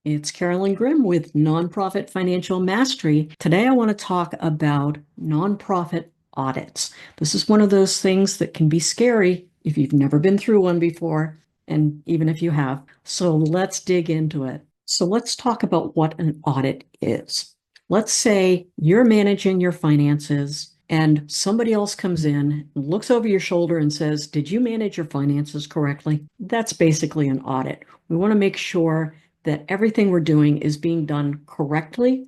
It's Carolyn Grimm with Nonprofit Financial Mastery. Today, I want to talk about nonprofit audits. This is one of those things that can be scary if you've never been through one before, and even if you have. So let's dig into it. So let's talk about what an audit is. Let's say you're managing your finances and somebody else comes in, looks over your shoulder and says, "Did you manage your finances correctly?" That's basically an audit. We want to make sure that everything we're doing is being done correctly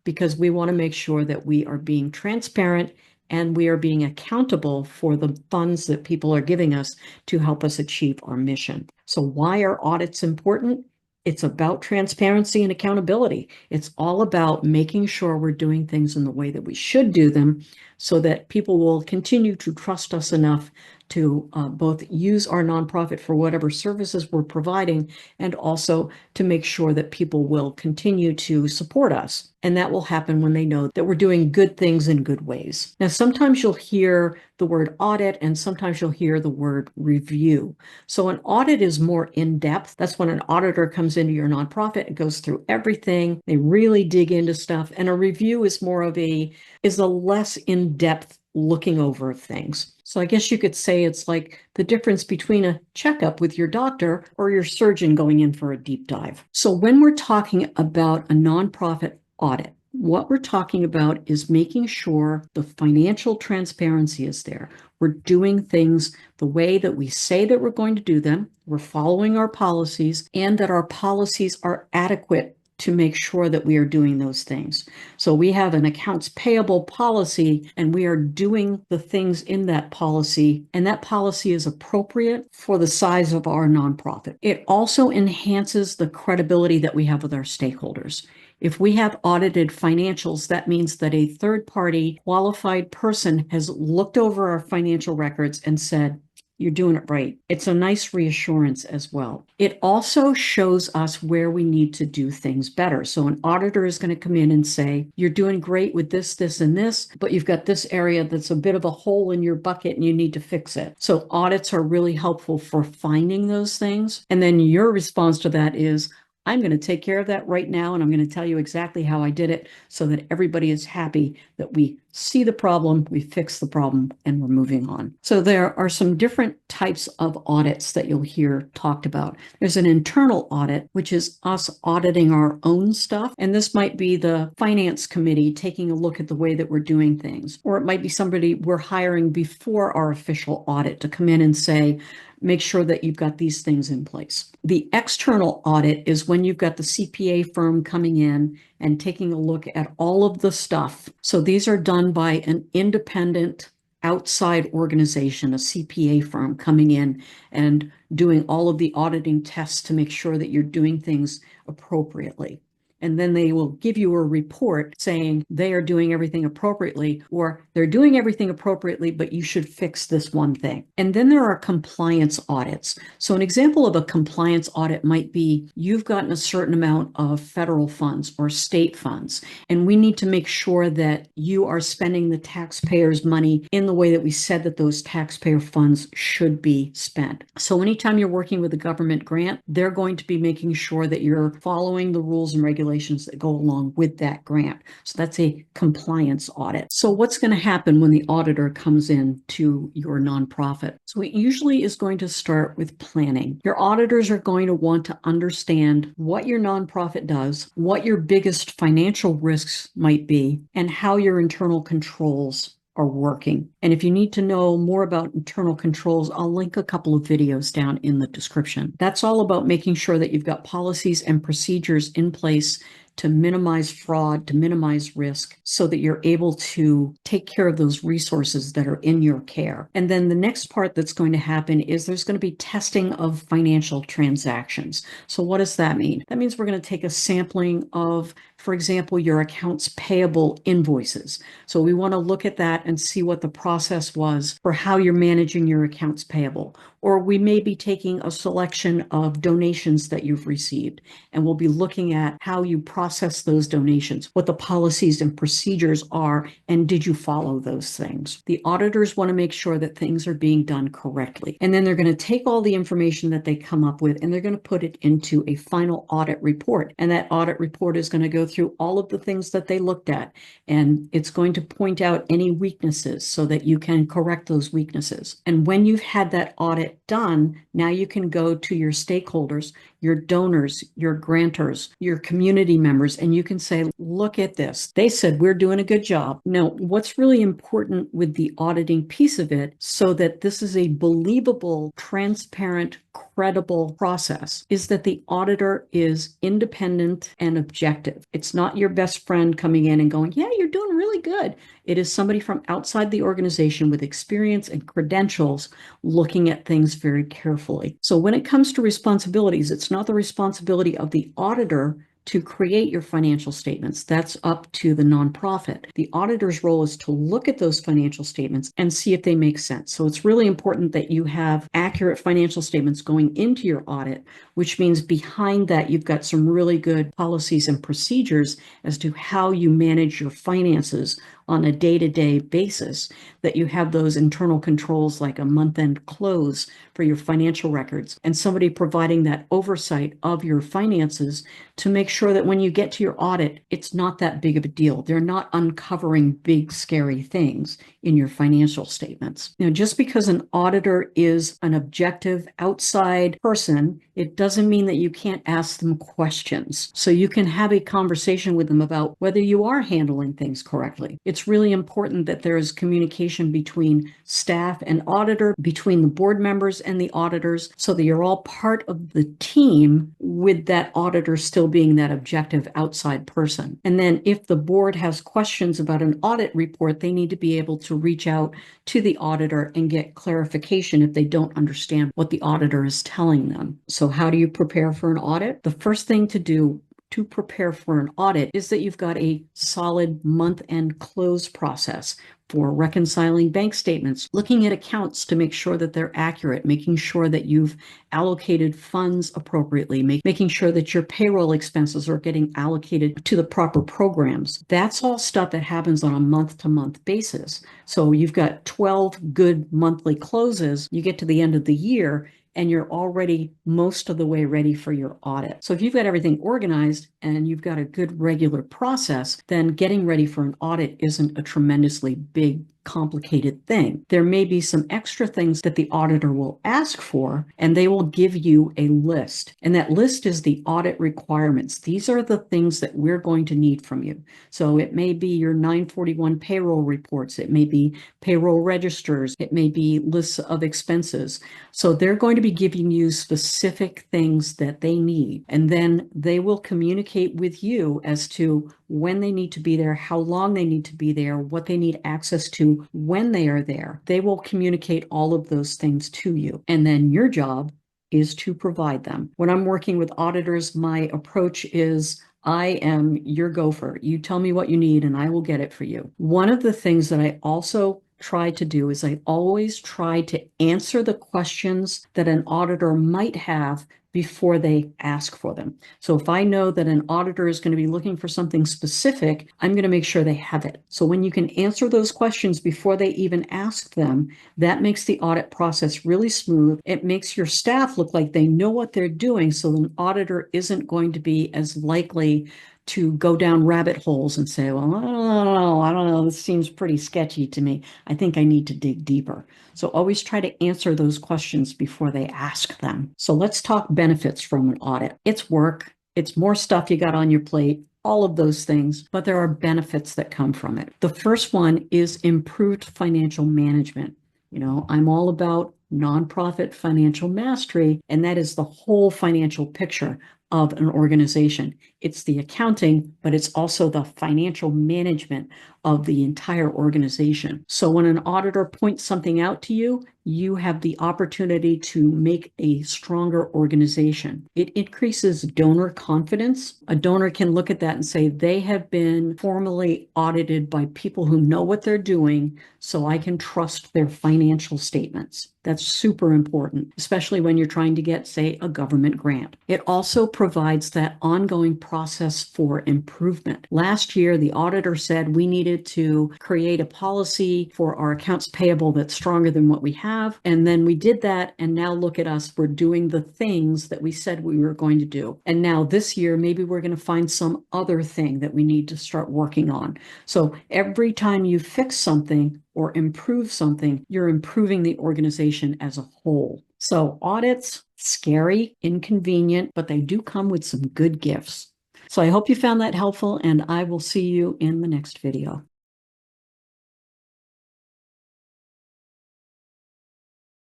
because we want to make sure that we are being transparent and we are being accountable for the funds that people are giving us to help us achieve our mission. So why are audits important? It's about transparency and accountability. It's all about making sure we're doing things in the way that we should do them so that people will continue to trust us enough to both use our nonprofit for whatever services we're providing and also to make sure that people will continue to support us. And that will happen when they know that we're doing good things in good ways. Now, sometimes you'll hear the word audit and sometimes you'll hear the word review. So an audit is more in-depth. That's when an auditor comes into your nonprofit and goes through everything. They really dig into stuff. And a review is a less in-depth looking over of things. So I guess you could say it's like the difference between a checkup with your doctor or your surgeon going in for a deep dive. So when we're talking about a nonprofit audit, what we're talking about is making sure the financial transparency is there. We're doing things the way that we say that we're going to do them. We're following our policies and that our policies are adequate to make sure that we are doing those things. So we have an accounts payable policy and we are doing the things in that policy, and that policy is appropriate for the size of our nonprofit. It also enhances the credibility that we have with our stakeholders. If we have audited financials, that means that a third-party qualified person has looked over our financial records and said, "You're doing it right." It's a nice reassurance as well. It also shows us where we need to do things better. So an auditor is going to come in and say, "You're doing great with this, this, and this, but you've got this area that's a bit of a hole in your bucket and you need to fix it." So audits are really helpful for finding those things. And then your response to that is, "I'm going to take care of that right now, and I'm going to tell you exactly how I did it so that everybody is happy that we see the problem, we fix the problem, and we're moving on." So there are some different types of audits that you'll hear talked about. There's an internal audit, which is us auditing our own stuff. And this might be the finance committee taking a look at the way that we're doing things. Or it might be somebody we're hiring before our official audit to come in and say, "Make sure that you've got these things in place." The external audit is when you've got the CPA firm coming in and taking a look at all of the stuff. So these are done by an independent outside organization, a CPA firm coming in and doing all of the auditing tests to make sure that you're doing things appropriately. And then they will give you a report saying they are doing everything appropriately, or they're doing everything appropriately, but you should fix this one thing. And then there are compliance audits. So an example of a compliance audit might be you've gotten a certain amount of federal funds or state funds, and we need to make sure that you are spending the taxpayers' money in the way that we said that those taxpayer funds should be spent. So anytime you're working with a government grant, they're going to be making sure that you're following the rules and regulations that go along with that grant. So that's a compliance audit. So what's going to happen when the auditor comes in to your nonprofit? So it usually is going to start with planning. Your auditors are going to want to understand what your nonprofit does, what your biggest financial risks might be, and how your internal controls are working. And if you need to know more about internal controls, I'll link a couple of videos down in the description. That's all about making sure that you've got policies and procedures in place to minimize fraud, to minimize risk, so that you're able to take care of those resources that are in your care. And then the next part that's going to happen is there's going to be testing of financial transactions. So what does that mean? That means we're going to take a sampling of, for example, your accounts payable invoices. So we want to look at that and see what the process was for how you're managing your accounts payable. Or we may be taking a selection of donations that you've received, and we'll be looking at how you process those donations, what the policies and procedures are, and did you follow those things? The auditors want to make sure that things are being done correctly. And then they're going to take all the information that they come up with and they're going to put it into a final audit report. And that audit report is going to go through all of the things that they looked at, and it's going to point out any weaknesses so that you can correct those weaknesses. And when you've had that audit done, now you can go to your stakeholders, your donors, your grantors, your community members, and you can say, look at this. They said we're doing a good job. Now, what's really important with the auditing piece of it, so that this is a believable, transparent, credible process, is that the auditor is independent and objective. It's not your best friend coming in and going, yeah, you're doing really good. It is somebody from outside the organization with experience and credentials looking at things very carefully. So when it comes to responsibilities, it's not the responsibility of the auditor to create your financial statements. That's up to the nonprofit. The auditor's role is to look at those financial statements and see if they make sense. So it's really important that you have accurate financial statements going into your audit, which means behind that, you've got some really good policies and procedures as to how you manage your finances on a day-to-day basis, that you have those internal controls like a month-end close for your financial records, and somebody providing that oversight of your finances to make sure that when you get to your audit, it's not that big of a deal. They're not uncovering big, scary things in your financial statements. Now, just because an auditor is an objective outside person, it doesn't mean that you can't ask them questions. So you can have a conversation with them about whether you are handling things correctly. It's really important that there is communication between staff and auditor, between the board members and the auditors, so that you're all part of the team, with that auditor still being that objective outside person. And then if the board has questions about an audit report, they need to be able to reach out to the auditor and get clarification if they don't understand what the auditor is telling them. So how do you prepare for an audit? The first thing to do to prepare for an audit is that you've got a solid month-end close process for reconciling bank statements, looking at accounts to make sure that they're accurate, making sure that you've allocated funds appropriately, making sure that your payroll expenses are getting allocated to the proper programs. That's all stuff that happens on a month-to-month basis. So you've got 12 good monthly closes. You get to the end of the year, and you're already most of the way ready for your audit. So if you've got everything organized and you've got a good regular process, then getting ready for an audit isn't a tremendously big, complicated thing. There may be some extra things that the auditor will ask for, and they will give you a list. And that list is the audit requirements. These are the things that we're going to need from you. So it may be your 941 payroll reports. It may be payroll registers. It may be lists of expenses. So they're going to be giving you specific things that they need. And then they will communicate with you as to when they need to be there, how long they need to be there, what they need access to when they are there. They will communicate all of those things to you. And then your job is to provide them. When I'm working with auditors, my approach is, I am your gopher. You tell me what you need and I will get it for you. One of the things that I also try to do is I always try to answer the questions that an auditor might have before they ask for them. So if I know that an auditor is going to be looking for something specific, I'm going to make sure they have it. So when you can answer those questions before they even ask them, that makes the audit process really smooth. It makes your staff look like they know what they're doing, so an auditor isn't going to be as likely to go down rabbit holes and say, well, I don't know, this seems pretty sketchy to me. I think I need to dig deeper. So always try to answer those questions before they ask them. So let's talk benefits from an audit. It's work. It's more stuff you got on your plate, all of those things, but there are benefits that come from it. The first one is improved financial management. You know, I'm all about nonprofit financial mastery, and that is the whole financial picture of an organization. It's the accounting, but it's also the financial management of the entire organization. So when an auditor points something out to you, you have the opportunity to make a stronger organization. It increases donor confidence. A donor can look at that and say, they have been formally audited by people who know what they're doing, so I can trust their financial statements. That's super important, especially when you're trying to get, say, a government grant. It also provides that ongoing process for improvement. Last year, the auditor said we needed to create a policy for our accounts payable that's stronger than what we have. And then we did that. And now look at us. We're doing the things that we said we were going to do. And now this year, maybe we're going to find some other thing that we need to start working on. So every time you fix something or improve something, you're improving the organization as a whole. So audits, scary, inconvenient, but they do come with some good gifts. So I hope you found that helpful, and I will see you in the next video.